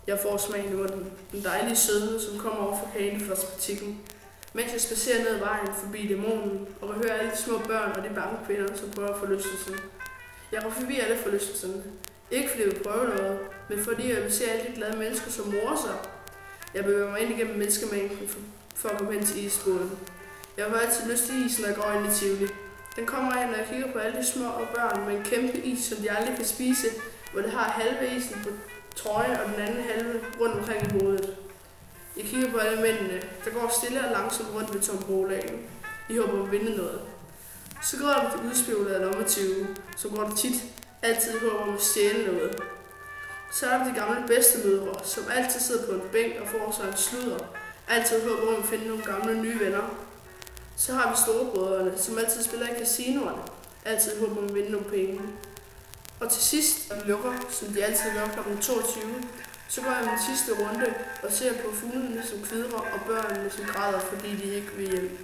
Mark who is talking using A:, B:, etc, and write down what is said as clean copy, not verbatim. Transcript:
A: Jeg får smagen af den dejlige sødme, som kommer over fra kagen fra butikken. Mens jeg spacerer ned ad vejen forbi dæmonen og kan høre alle de små børn og de bange kvinder, som prøver forlystelsen. Jeg går forbi alle forlystelserne. Ikke fordi jeg vil prøve noget, men fordi jeg vil se alle de glade mennesker, som morer sig. Jeg bevæger mig ind igennem menneskemængden for at komme hen til isbåden. Jeg har altid lyst til is, når jeg går ind i Tivoli. Den kommer ind, når jeg kigger på alle de små børn med en kæmpe is, som de aldrig kan spise, hvor det har halve isen på trøjen og den anden halve rundt omkring i hovedet. Jeg kigger på alle mændene, der går stille og langsomt rundt ved tombolaen. De håber at vinde noget. Så går der til udspivlet af lommetyve, som går der tit altid håber om at stjæle noget. Så er der de gamle bedstemødre, som altid sidder på en bænk og får sig en sludder. Altid håber om at finde nogle gamle nye venner. Så har vi storebrødrene, som altid spiller i casinoerne. Altid håber om at vinde nogle penge. Og til sidst, når de lukker, som de altid gør kl. 22, så går jeg min sidste runde og ser på fuglene, som kvidrer, og børnene, som græder, fordi de ikke vil hjem.